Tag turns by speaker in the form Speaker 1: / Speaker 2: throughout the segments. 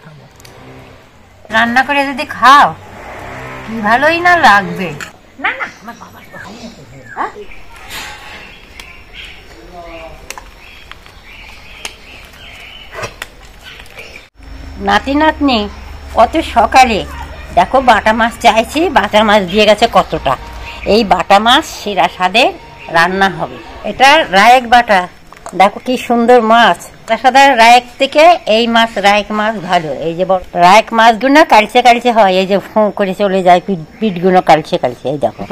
Speaker 1: খাবো। রান্না করে যদি খাও কি ভালোই না লাগবে। না না আমার বাবার নাতি নাতনি কত সকালে দেখো বাটা মাছ চাইছি, বাটা মাছ দিয়ে গেছে কতটা। এই বাটা মাছ শিরা স্বাদের রান্না হবে। এটা রায়েক বাটা, দেখো কি সুন্দর মাছ। সাদা রায়েক থেকে এই মাছ রায়েক মাছ ভালো। এই যে রায়েক মাছগুলো কালচে কালচে হয়, এই যে ফোঁ করে চলে যায় পিঠগুলো কালচে কালচে। এই দেখো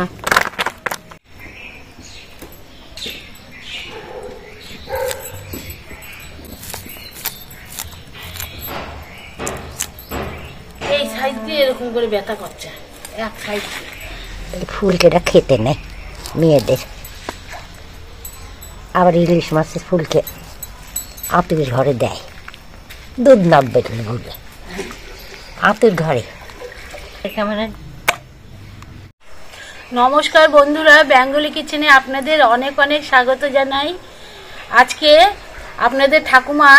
Speaker 2: এই সাইজ দিয়ে এরকম করে ব্যথা করছে এক সাইজ।
Speaker 1: ফুলকেটা খেতে নেই মেয়েদের। আবার ইলিশ মাছের ফুলকে আতুর ঘরে দেয়, দুধ নাববে ঘুরে আতুর ঘরে।
Speaker 2: নমস্কার বন্ধুরা, বেঙ্গলি কিচেনে আপনাদের অনেক অনেক স্বাগত জানাই। আজকে আপনাদের ঠাকুমা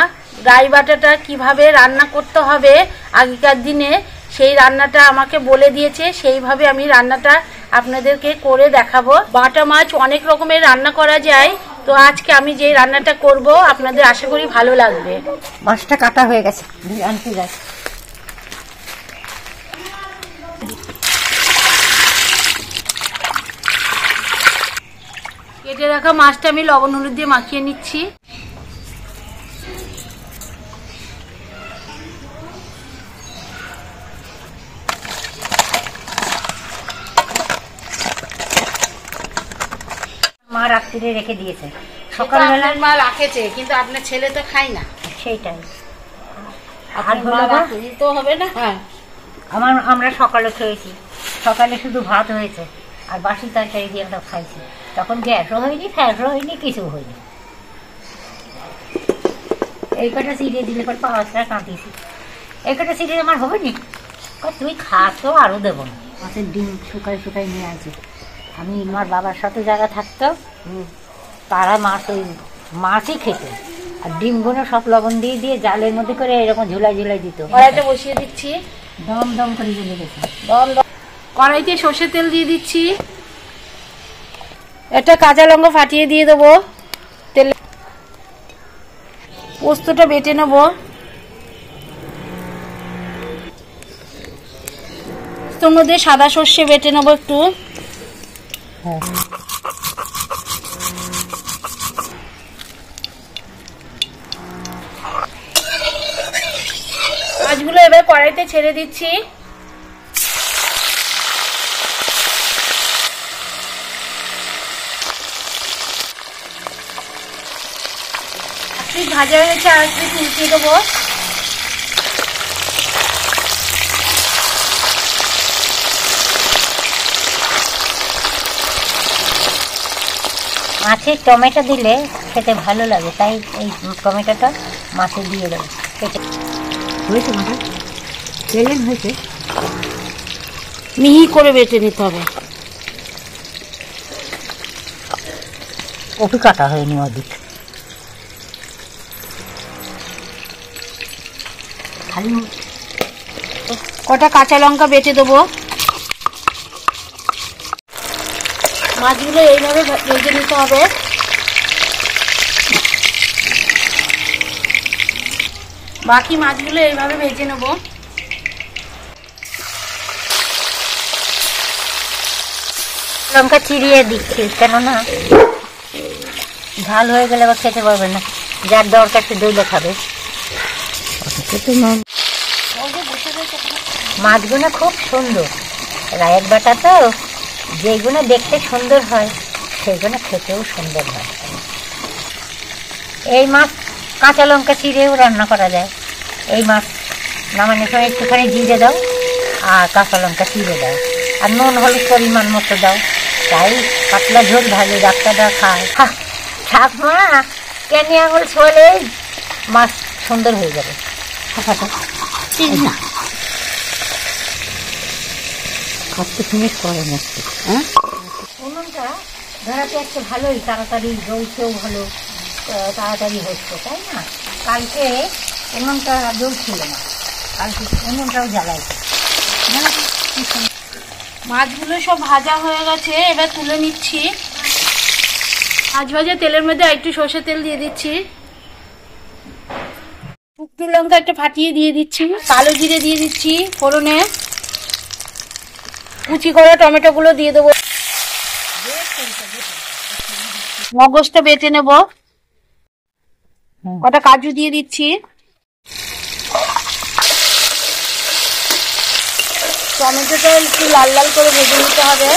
Speaker 2: রাই বাটাটা কিভাবে রান্না করতে হবে আগেকার দিনে সেই রান্নাটা আমাকে বলে দিয়েছে, সেইভাবে আমি রান্নাটা আপনাদেরকে করে দেখাবো। বাটা মাছ অনেক রকমের রান্না করা যায়, তো আজকে আমি যে রান্নাটা করব আপনাদের আশা করি ভালো লাগবে।
Speaker 1: মাছটা কাটা হয়ে গেছে, আনতে যাই।
Speaker 2: কেটে রাখা মাছটা আমি লবণ হলুদ দিয়ে মাখিয়ে নিচ্ছি।
Speaker 1: মা রাত্রিরে রেখে দিয়েছে, সকালবেলা
Speaker 2: মা রাখেছে, কিন্তু আপনার ছেলে তো খায় না।
Speaker 1: সেইটাই
Speaker 2: তো হবে না। হ্যাঁ
Speaker 1: আমরা সকালে খেয়েছি, সকালে শুধু ভাত হয়েছে আর বাসি তরকারি দিয়ে আমরা খাইছি। তখন গ্যাসও হয়নি, ফ্যাসও হয়নি, কিছু হয়নি। এই কটা চিড়ে দিলে পর পাওয়াটা কাঁদিয়েছি। এই কটা চিড়ে আমার হবে নি, তুই খাস তো আরও দেবো না। মাছের ডিম শুকাই শুকাই নিয়ে আসি। আমি আমার বাবার সাথে জায়গা থাকতো, তারা মাছ ওই মাছই খেত, আর ডিমগুলো সব লবণ দিয়ে দিয়ে জালের মধ্যে করে এরকম ঝুলাই ঝুলাই দিত।
Speaker 2: কড়াইতে বসিয়ে দিচ্ছি,
Speaker 1: দম দম করে জ্বলে গেছে।
Speaker 2: কড়াইতে সর্ষের তেল দিয়ে দিচ্ছি। এটা কাঁচা লঙ্কা ফাটিয়ে দিয়ে দেবো তেলে। পোস্তটা বেটে নেব। পোস্তর মধ্যে সাদা সর্ষে বেটে নেবো একটু। মাছগুলো এবার কড়াইতে ছেড়ে দিচ্ছি। ভাজা হয়েছে, আর একটু উল্টিয়ে দেবো।
Speaker 1: মাছে টমেটো দিলে খেতে ভালো লাগে, তাই এই টমেটোটা মাছে দিয়ে দেবো। হয়েছে মাথা তেলের হয়েছে,
Speaker 2: মিহি করে বেটে নিতে হবে।
Speaker 1: কপি কাটা হয়নি অধিক, খালি
Speaker 2: কটা কাঁচা লঙ্কা বেটে দেবো। মাছগুলো এইভাবে ভেজে নিতে হবে। বাকি মাছগুলো এইভাবে ভেজে নেব।
Speaker 1: লঙ্কা চিরিয়ে দিচ্ছি, কেননা ঝাল হয়ে গেলে আবার খেতে পারবে না, যার দরকার সে দইলে খাবে। মাছগুলো খুব সুন্দর, রায়ের বাটা তো, যেগুলো দেখতে সুন্দর হয় সেগুলো খেতেও সুন্দর হয়। এই মাছ কাঁচা লঙ্কা চিড়েও রান্না করা যায়। এই মাছ নামানোর সময় একটুখানি জিরে দাও আর কাঁচা লঙ্কা চিড়ে দাও, আর নুন হলুদ পরিমাণ মতো দাও, তাই পাতলা ঝোল ভালো ডাক্তাররা খায়। ঠাকুমা কেন আঙুল ছোলে মাছ সুন্দর হয়ে যাবে। কত ফিনিশ করে নাকি। হ্যাঁ উনুনটা ধরাতে একটা ভালোই তাড়াতাড়ি জ্বলছেও ভালো, তাড়াতাড়ি হচ্ছে, তাই না? কালকে উনুনটা জ্বলছিল না, আর উনুনটাও জ্বালাই।
Speaker 2: মাছগুলো সব ভাজা হয়ে গেছে, এবার তুলে নিচ্ছি। মাছ ভাজা তেলের মধ্যে একটু সর্ষের তেল দিয়ে দিচ্ছি, শুকনো লঙ্কা একটা ফাটিয়ে দিয়ে দিচ্ছি, কালো জিরে দিয়ে দিচ্ছি ফোড়নে, কুচি করা টমেটো গুলো দিয়ে দেবো, মগজটা বেটে নেব, কটা কাজু দিয়ে দিচ্ছি, টমেটোটা একটু লাল লাল করে ভেজে নিতে হবে।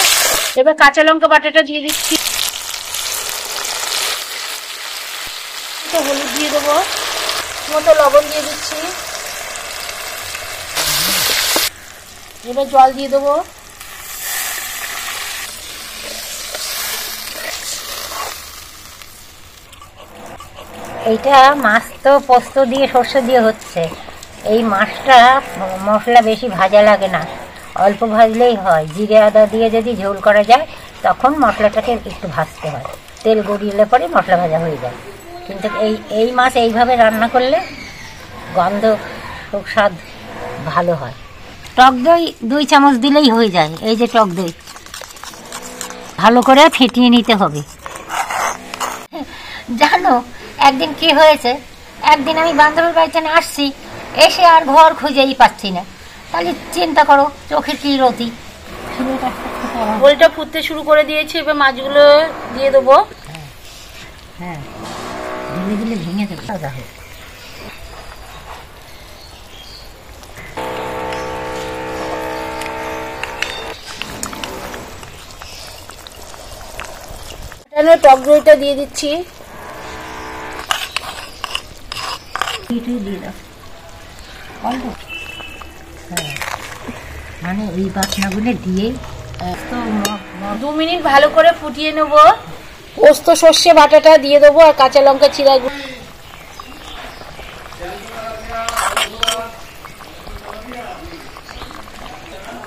Speaker 2: এবার কাঁচা লঙ্কা বাটাটা দিয়ে দিচ্ছি, হলুদ দিয়ে দেবো, মতো লবণ দিয়ে দিচ্ছি, এবার জল দিয়ে দেবো।
Speaker 1: এইটা মাছ তো পোস্ত দিয়ে সর্ষে দিয়ে হচ্ছে, এই মাছটা মশলা বেশি ভাজা লাগে না, অল্প ভাজলেই হয়। জিরে আদা দিয়ে যদি ঝোল করা যায় তখন মশলাটাকে একটু ভাজতে হয়, তেল গড়িয়ে পরে মশলা ভাজা হয়ে যায়। কিন্তু এই মাছ এইভাবে রান্না করলে গন্ধ সুস্বাদ ভালো হয়। টক দই 2 চামচ দিলেই হয়ে যায়। এই যে টক দই ভালো করে ফেটিয়ে নিতে হবে। জানো একদিন কি হয়েছে, একদিন আমি বান্ধবীর বাড়িতে আসছি, এসে আর ঘর খুঁজেই পাচ্ছি না। তাহলে চিন্তা করো চোখে কি রতি।
Speaker 2: ঝোলটা ফুটতে শুরু করে দিয়েছি, এবার মাছগুলো দিয়ে দেবো।
Speaker 1: হ্যাঁ দিলে দিলে ভেঙে দেবো।
Speaker 2: টক দইটা দিয়ে দিচ্ছি,
Speaker 1: দিয়ে দাও অল্প। হ্যাঁ মানে এই বাটনাগুলো দিয়েই
Speaker 2: 2 মিনিট ভালো করে ফুটিয়ে নেব। পোস্ত সর্ষে বাটাটা দিয়ে দেবো আর কাঁচা লঙ্কা চিরা,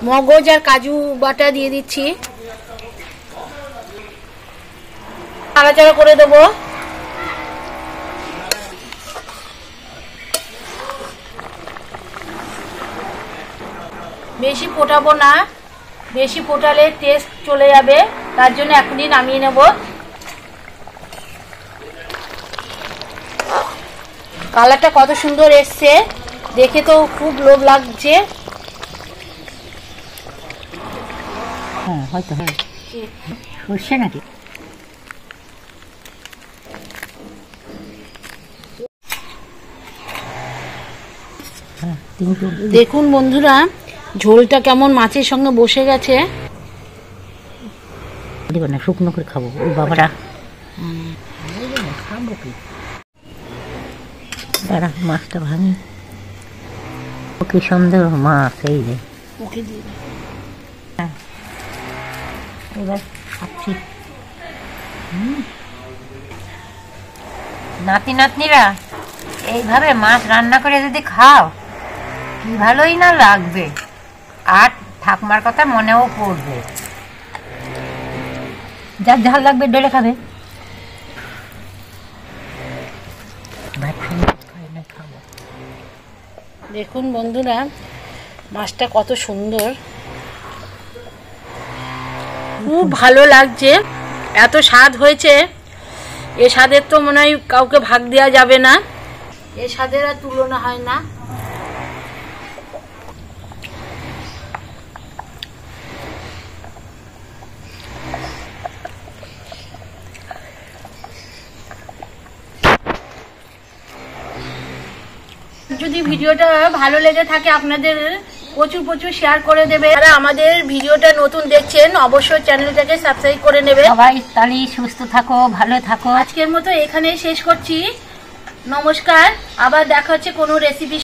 Speaker 2: মগজ আর কাজু বাটা দিয়ে দিচ্ছি, নাড়াচাড়া করে দেবো। বেশি ফোটাবো না, বেশি ফোটালে টেস্ট চলে যাবে, তার জন্য এখনই নামিয়ে নেব। কালারটা কত সুন্দর এসছে, দেখে তো খুব লোভ লাগছে।
Speaker 1: হ্যাঁ হয়তো হ্যাঁ সর্ষে নাকি।
Speaker 2: দেখুন বন্ধুরা ঝোলটা কেমন মাছের সঙ্গে বসে গেছে।
Speaker 1: দেবো না, শুকনো করে খাবো। ওই বাবারা খাবো কি, দাঁড়া মাছটা ভাঙি। কি সুন্দর মাছ, এই যে এবার খাচ্ছি। নাতি নাতনিরা এইভাবে মাছ রান্না করে যদি খাও কি ভালোই না লাগবে, আর ঠাকুমার কথা মনেও পড়বে। যার ঝাল লাগবে ডেলে খাবে।
Speaker 2: দেখুন বন্ধুরা মাছটা কত সুন্দর, খুব ভালো লাগছে, এত স্বাদ হয়েছে। এ স্বাদের তো মনে হয় কাউকে ভাগ দেওয়া যাবে না, এ স্বাদের আর তুলনা হয় না। যদি ভিডিওটা ভালো লেগে থাকে আপনাদের প্রচুর প্রচুর শেয়ার করে দেবে। যারা আমাদের ভিডিওটা নতুন দেখছেন অবশ্যই চ্যানেলটাকে সাবস্ক্রাইব করে নেবে।
Speaker 1: সবাই তাহলে সুস্থ থাকো, ভালো থাকো।
Speaker 2: আজকের মতো এখানেই শেষ করছি, নমস্কার। আবার দেখা হচ্ছে কোনো রেসিপি